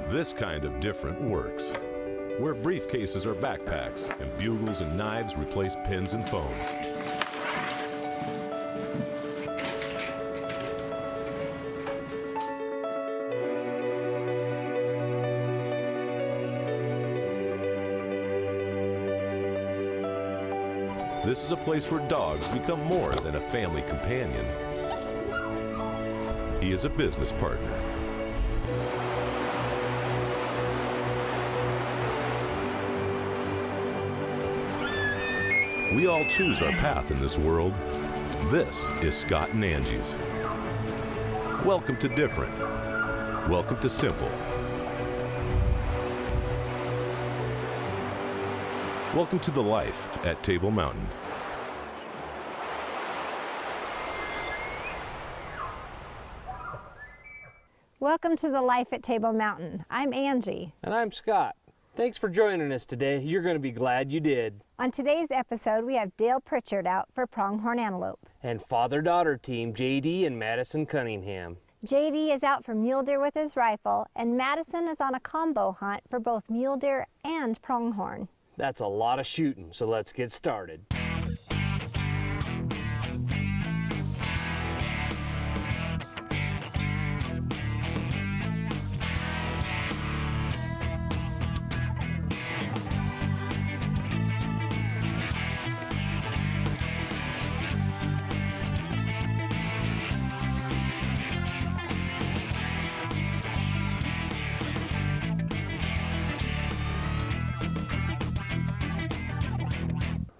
This kind of different works, where briefcases are backpacks and bugles and knives replace pens and phones. This is a place where dogs become more than a family companion. He is a business partner. We all choose our path in this world. This is Scott and Angie's. Welcome to different. Welcome to simple. Welcome to the life at Table Mountain. Welcome to the life at Table Mountain. I'm Angie. And I'm Scott. Thanks for joining us today. You're going to be glad you did. On today's episode, we have Dale Pritchard out for pronghorn antelope. And father-daughter team JD and Madison Cunningham. JD is out for mule deer with his rifle, and Madison is on a combo hunt for both mule deer and pronghorn. That's a lot of shooting, so let's get started.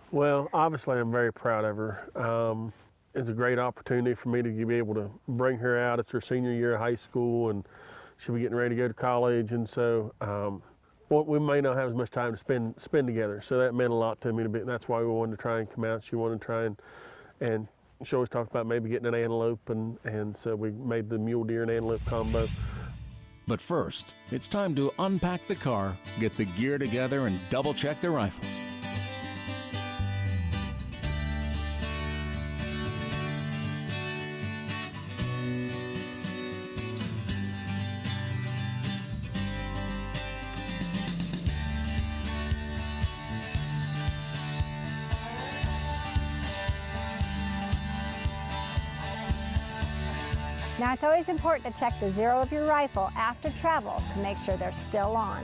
Well, obviously I'm very proud of her. It's a great opportunity for me to be able to bring her out. It's her senior year of high school and she'll be getting ready to go to college, and so we may not have as much time to spend together, so that meant a lot to me. That's why we wanted to try and come out. She wanted to try and she always talked about maybe getting an antelope, and so we made the mule deer and antelope combo. But first, it's time to unpack the car, get the gear together, and double check the rifles. Now, it's always important to check the zero of your rifle after travel to make sure they're still on.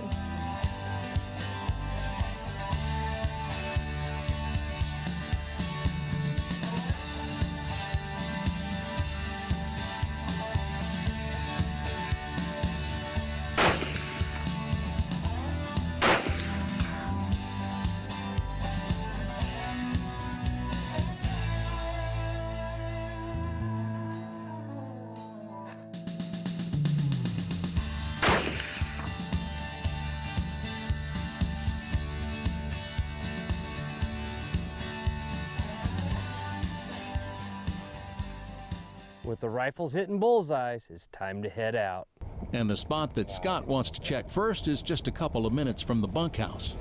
With the rifles hitting bullseyes, it's time to head out. And the spot that Scott wants to check first is just a couple of minutes from the bunkhouse.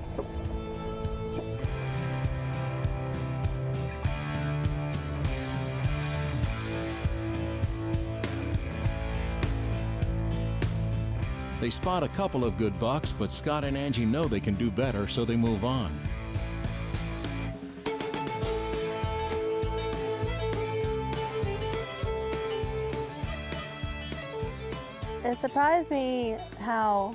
They spot a couple of good bucks, but Scott and Angie know they can do better, so they move on. It surprised me how,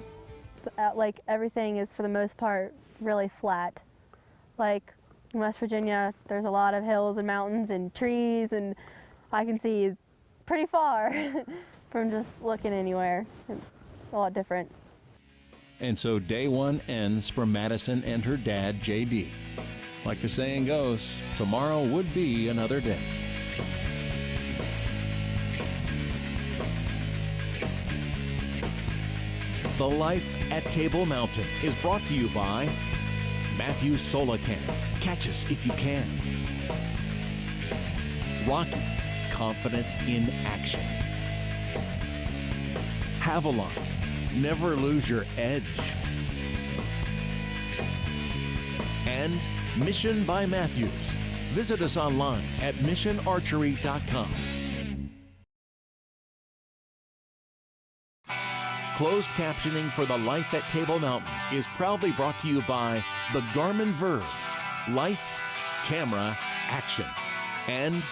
like, everything is, for the most part, really flat. Like, in West Virginia, there's a lot of hills and mountains and trees, and I can see pretty far from just looking anywhere. It's a lot different. And so day one ends for Madison and her dad, JD. Like the saying goes, tomorrow would be another day. The Life at Table Mountain is brought to you by Matthews Solacan. Catch us if you can. Rocky, confidence in action. Havalon, never lose your edge. And Mission by Matthews. Visit us online at missionarchery.com. Closed captioning for the Life at Table Mountain is proudly brought to you by the Garmin Verb, Life, Camera, Action, and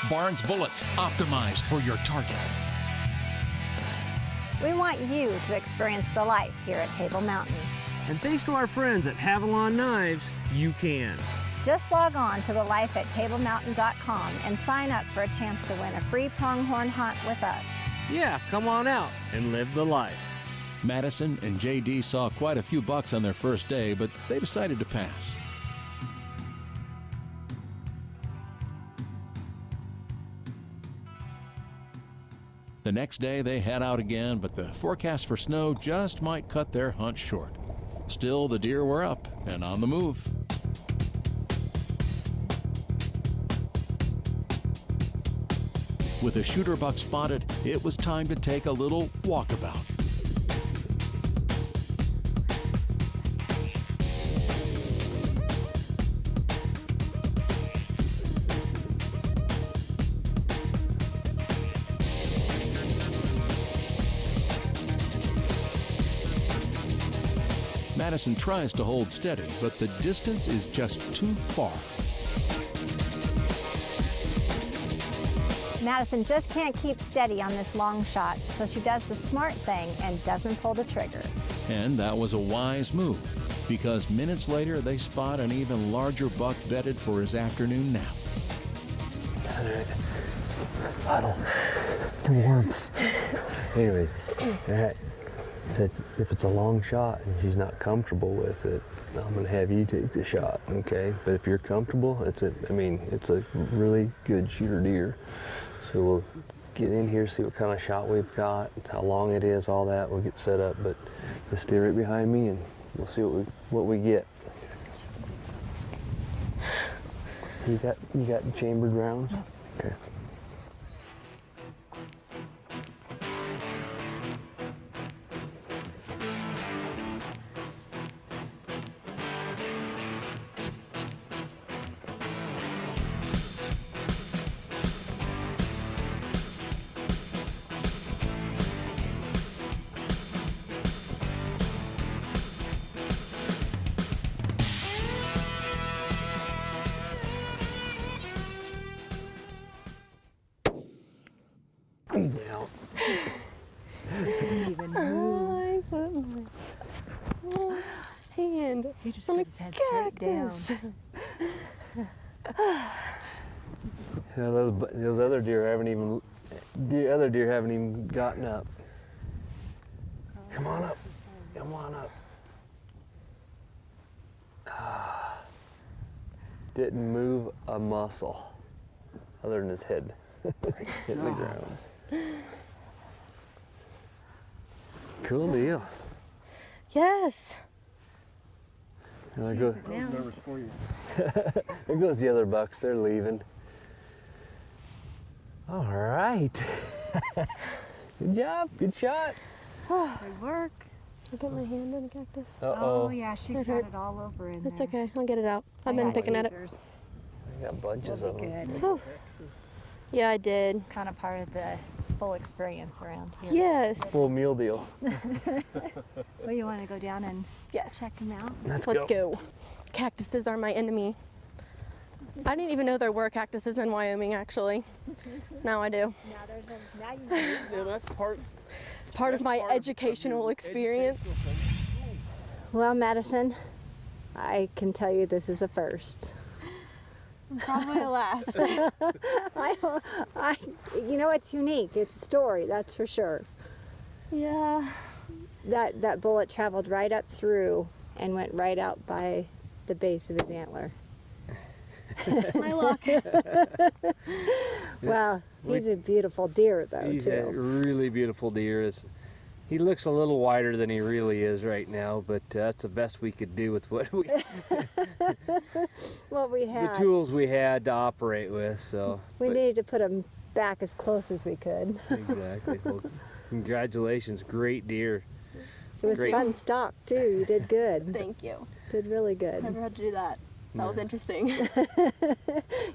Barnes Bullets, optimized for your target. We want you to experience the life here at Table Mountain. And thanks to our friends at Havalon Knives, you can. Just log on to thelifeattablemountain.com and sign up for a chance to win a free pronghorn hunt with us. Yeah, come on out and live the life. Madison and JD saw quite a few bucks on their first day, but they decided to pass. The next day they head out again, but the forecast for snow just might cut their hunt short. Still, the deer were up and on the move. With a shooter buck spotted, it was time to take a little walkabout. Madison tries to hold steady, but the distance is just too far. Madison just can't keep steady on this long shot, so she does the smart thing and doesn't pull the trigger. And that was a wise move, because minutes later they spot an even larger buck bedded for his afternoon nap. All right. Huddle for warmth. Anyways, all right. If it's a long shot and she's not comfortable with it, I'm gonna have you take the shot, okay? But if you're comfortable, it's a really good shooter deer. So we'll get in here, see what kind of shot we've got, how long it is, all that. We'll get set up, but just stay right behind me and we'll see what we get. You got chambered rounds? Okay. He's down. I put my hand. He just put his head straight down. You know, those other deer haven't even. The other deer haven't even gotten up. Come on up. Come on up. Didn't move a muscle, other than his head hitting the ground. Cool deal. Yes. There goes, there goes the other bucks. They're leaving. All right. Good job. Good shot. Good work. I put my hand in the cactus. Uh-oh. Oh yeah, she got hurt. it all over in That's there. okay. I'll get it out. I've been picking at it. I got bunches of them. Good. Yeah, I did. Kind of part of the full experience around here. Yes. Full meal deal. Well, you want to go down and Yes. check them out? Let's go. Cactuses are my enemy. I didn't even know there were cactuses in Wyoming, actually. Now I do. Now you know. Yeah, that's Part of my educational experience. Well, Madison, I can tell you this is a first. Probably last. You know, it's unique. It's a story, that's for sure. Yeah. That bullet traveled right up through and went right out by the base of his antler. My luck. Well, he's a beautiful deer, though, He's too. a really beautiful deer. He looks a little wider than he really is right now, but that's the best we could do with what we What we the had. tools we had to operate with. So We needed to put him back as close as we could. exactly. Well, congratulations, great deer. It was Great. fun stock, too. You did good. Thank you. Did really good. Never had to do that. That was interesting.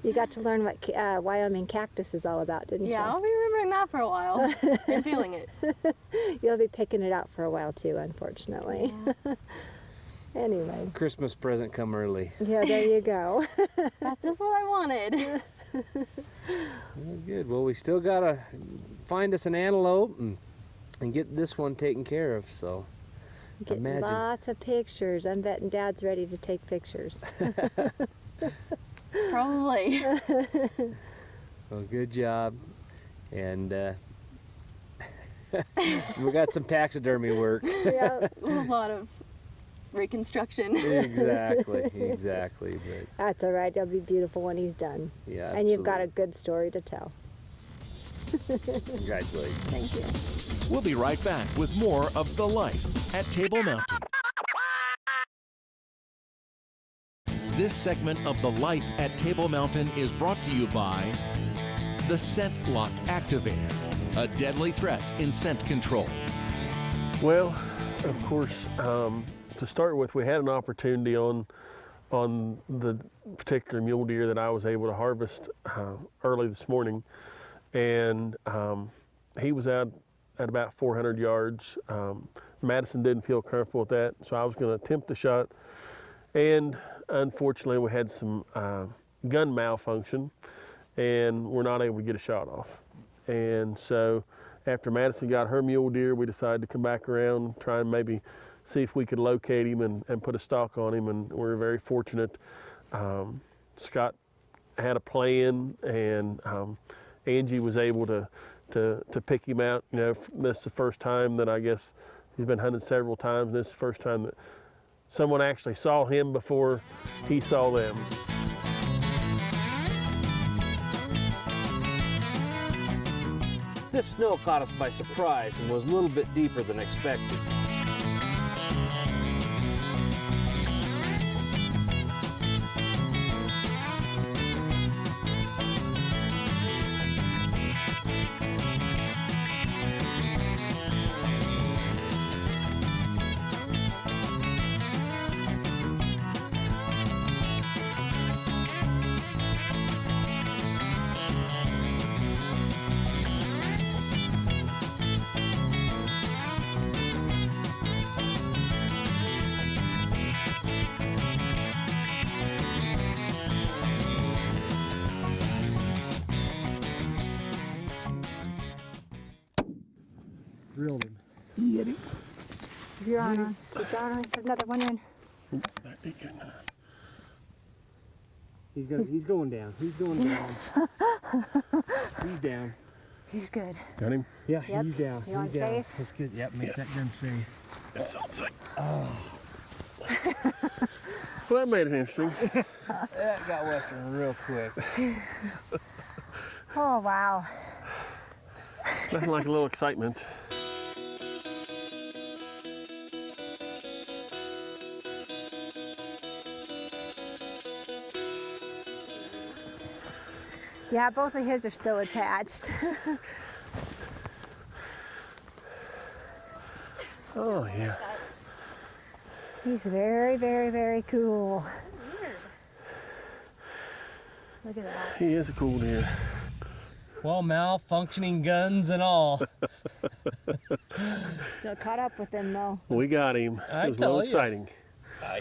You got to learn what Wyoming cactus is all about, didn't Yeah, you? I'll be remembering that for a while and feeling it. You'll be picking it out for a while too, unfortunately. Yeah. Anyway. Christmas present come early. Yeah, there you go. That's just what I wanted. Well, good. Well, we still gotta find us an antelope and get this one taken care of. So Get imagine. lots of pictures. I'm betting Dad's ready to take pictures. Probably. Well, good job. And we got some taxidermy work. Yeah, A lot of reconstruction. Exactly. But that's all right. It'll be beautiful when he's done. yeah, And you've got a absolutely. good story to tell. Congratulations. Thank you. We'll be right back with more of The Life at Table Mountain. This segment of The Life at Table Mountain is brought to you by the Scent Lock Activator, a deadly threat in scent control. Well, of course, to start with, we had an opportunity on the particular mule deer that I was able to harvest early this morning, and he was out at about 400 yards. Madison didn't feel comfortable with that, so I was going to attempt the shot, and unfortunately we had some gun malfunction, and we're not able to get a shot off. And so after Madison got her mule deer, we decided to come back around, try and maybe see if we could locate him and put a stalk on him, and we're very fortunate. Scott had a plan, and Angie was able to pick him out. You know, this is the first time that I guess he's been hunted several times, and this is the first time that someone actually saw him before he saw them. This snow caught us by surprise and was a little bit deeper than expected. Drilled him. You're on. Keep going. Put another one in. He's going down. He's going down. He's down. He's good. Got him? Yeah, Yep. he's down. You want he's down. safe? That's good. Yep, make that gun safe. That sounds like. Oh. Well, that made it interesting. That got western real quick. Oh, wow. Nothing like a little excitement. Yeah, both of his are still attached. Oh, yeah. He's very, very, very cool. Look at that. He is a cool deer. Well, malfunctioning guns and all. Still caught up with him, though. We got him. I It was a little tell you. exciting.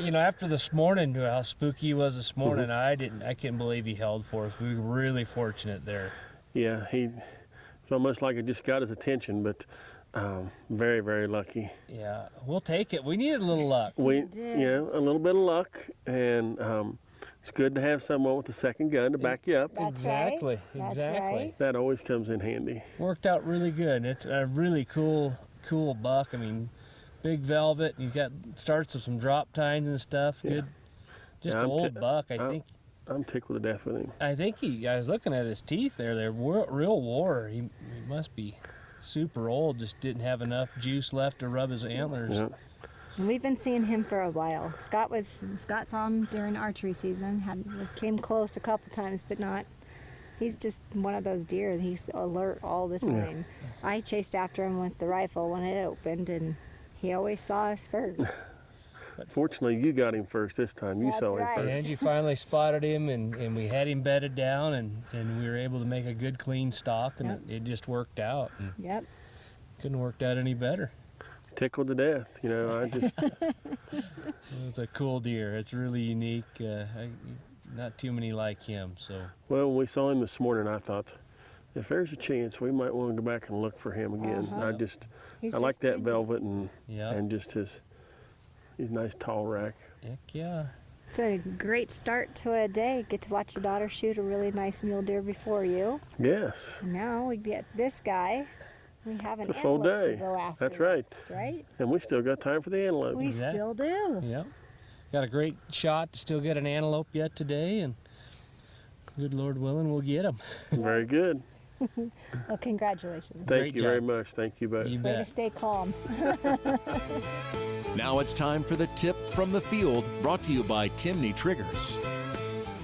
You know, after this morning, how spooky he was this morning, I couldn't believe he held for us. We were really fortunate there. Yeah, it's almost like it just got his attention, but very, very lucky. Yeah, we'll take it. We needed a little luck. We, did. you know, a little bit of luck, and it's good to have someone with a second gun to back you up. That's Exactly, right. That's exactly. right. That always comes in handy. Worked out really good. It's a really cool buck. I mean, big velvet. You got starts with some drop tines and stuff. Yeah. Good, just Yeah, an old buck. I'm tickled to death with him. I was looking at his teeth there. They're real wore. He must be super old. Just didn't have enough juice left to rub his antlers. Yeah. And we've been seeing him for a while. Scott saw him during archery season. Came close a couple times, but not. He's just one of those deer. He's alert all the time. Yeah. I chased after him with the rifle when it opened, and he always saw us first. Fortunately, you got him first this time. You That's saw him right. first. Angie finally spotted him, and we had him bedded down, and we were able to make a good clean stalk, and Yep. it just worked out. And Yep. couldn't have worked out any better. Tickled to death. You know, I just It's a cool deer. It's really unique. Not too many like him. So well, when we saw him this morning, I thought, if there's a chance, we might want to go back and look for him again. Uh-huh. I like that unique. velvet and yeah, just his nice tall rack. heck yeah. It's a great start to a day. Get to watch your daughter shoot a really nice mule deer before you. Yes, And now we get this guy. We have an It's a full antelope day. to go after. That's right. next, right? and we still got time for the antelope. We Yeah. still do. Yeah, got a great shot to still get an antelope yet today, and good Lord willing, we'll get him. Very good. Well, congratulations. Great Thank you job. very much. Thank you both. You Way to bet. stay calm. Now it's time for the tip from the field, brought to you by Timney Triggers.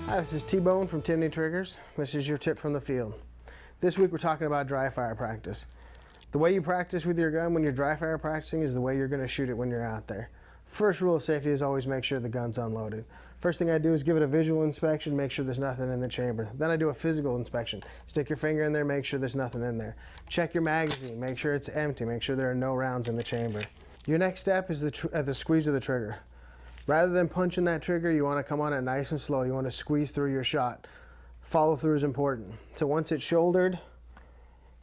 Hi, this is T-Bone from Timney Triggers. This is your tip from the field. This week we're talking about dry fire practice. The way you practice with your gun when you're dry fire practicing is the way you're going to shoot it when you're out there. First rule of safety is always make sure the gun's unloaded. First thing I do is give it a visual inspection, make sure there's nothing in the chamber. Then I do a physical inspection. Stick your finger in there, make sure there's nothing in there. Check your magazine, make sure it's empty, make sure there are no rounds in the chamber. Your next step is the squeeze of the trigger. Rather than punching that trigger, you want to come on it nice and slow. You want to squeeze through your shot. Follow through is important. So once it's shouldered,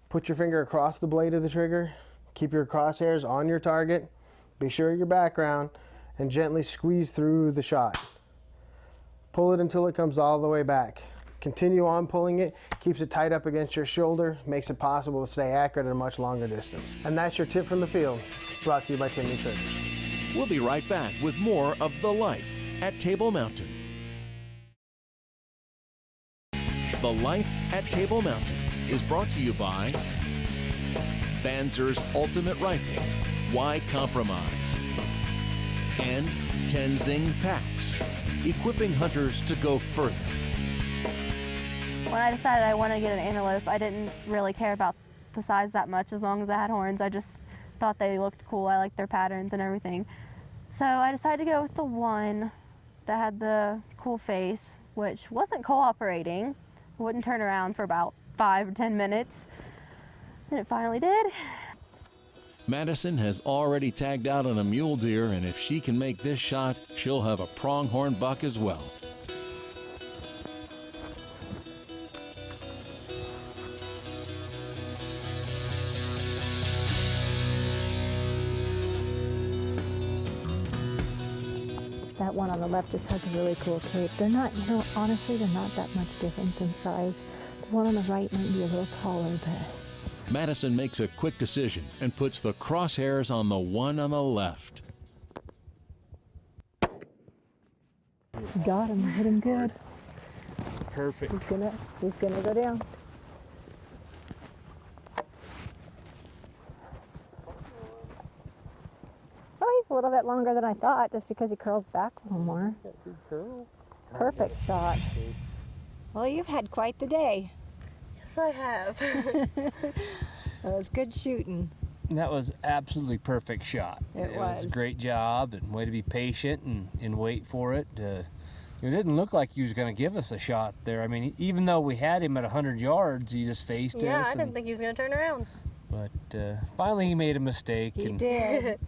put your finger across the blade of the trigger, keep your crosshairs on your target, be sure of your background, and gently squeeze through the shot. Pull it until it comes all the way back. Continue on pulling it, keeps it tight up against your shoulder, makes it possible to stay accurate at a much longer distance. And that's your tip from the field, brought to you by Timney Triggers. We'll be right back with more of The Life at Table Mountain. The Life at Table Mountain is brought to you by Banzer's Ultimate Rifles, Why Compromise? And Tenzing Packs, equipping hunters to go further. When I decided I wanted to get an antelope, I didn't really care about the size that much as long as I had horns. I just thought they looked cool. I liked their patterns and everything. So I decided to go with the one that had the cool face, which wasn't cooperating. Wouldn't turn around for about 5 or 10 minutes. And it finally did. Madison has already tagged out on a mule deer, and if she can make this shot, she'll have a pronghorn buck as well. That one on the left just has a really cool cape. They're not, honestly, they're not that much difference in size. The one on the right might be a little taller, but Madison makes a quick decision and puts the crosshairs on the one on the left. got him, hit him good. Perfect. He's gonna go down. Oh, he's a little bit longer than I thought, just because he curls back a little more. Perfect shot. Well, you've had quite the day. Yes, I have. That was good shooting. That was absolutely perfect shot. It was a was. great job, and way to be patient and wait for it. It didn't look like he was going to give us a shot there. I mean, even though we had him at 100 yards, he just faced Yeah, us. I didn't think he was going to turn around. But finally he made a mistake He and did.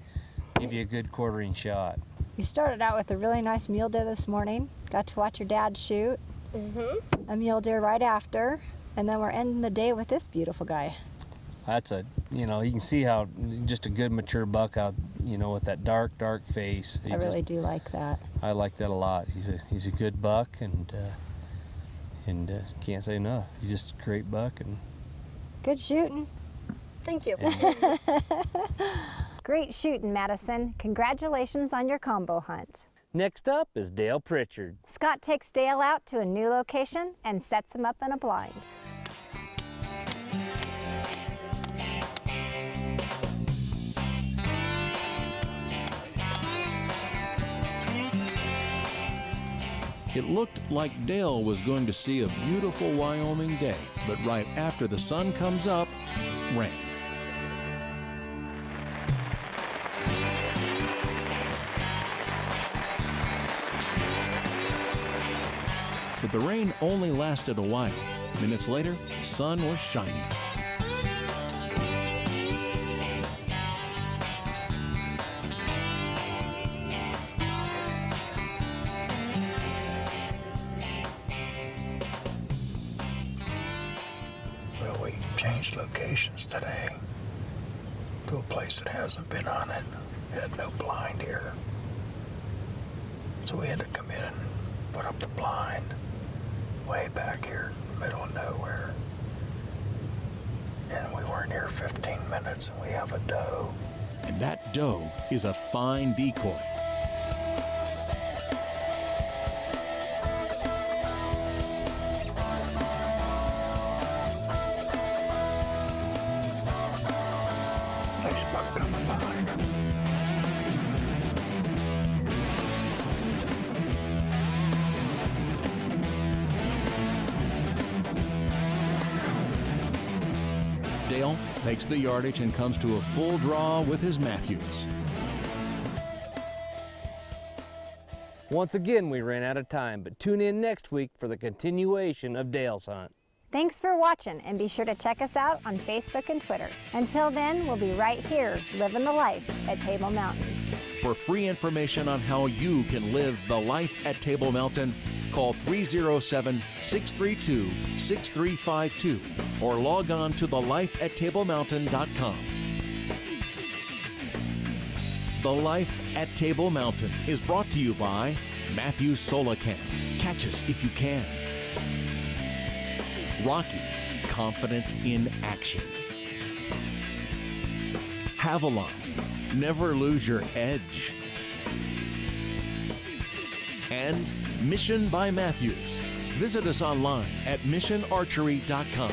gave you a good quartering shot. You started out with a really nice mule deer this morning. Got to watch your dad shoot a mule deer right after. And then we're ending the day with this beautiful guy. That's you can see how just a good mature buck out, with that dark face. I really do like that. I like that a lot. He's a good buck, and can't say enough. He's just a great buck, and Good shooting. Thank you. Great shooting, Madison. Congratulations on your combo hunt. next up is Dale Pritchard. Scott takes Dale out to a new location and sets him up in a blind. It looked like Dale was going to see a beautiful Wyoming day, but right after the sun comes up, rain. But the rain only lasted a while. Minutes later, the sun was shining. Well, we changed locations today to a place that hasn't been hunted. It had no blind here. So we had to come in and put up the blind way back here in the middle of nowhere. And we weren't here 15 minutes, and we have a doe. And that doe is a fine decoy. Nice buck coming behind him. Dale takes the yardage and comes to a full draw with his Matthews. Once again, we ran out of time, but tune in next week for the continuation of Dale's hunt. Thanks for watching, and be sure to check us out on Facebook and Twitter. Until then, we'll be right here, living the life at Table Mountain. For free information on how you can live the life at Table Mountain, call 307-632-6352 or log on to thelifeattablemountain.com. The Life at Table Mountain is brought to you by Matthews Solacam. Catch us if you can. Rocky, confidence in action. Havalon, never lose your edge. And Mission by Matthews. Visit us online at missionarchery.com.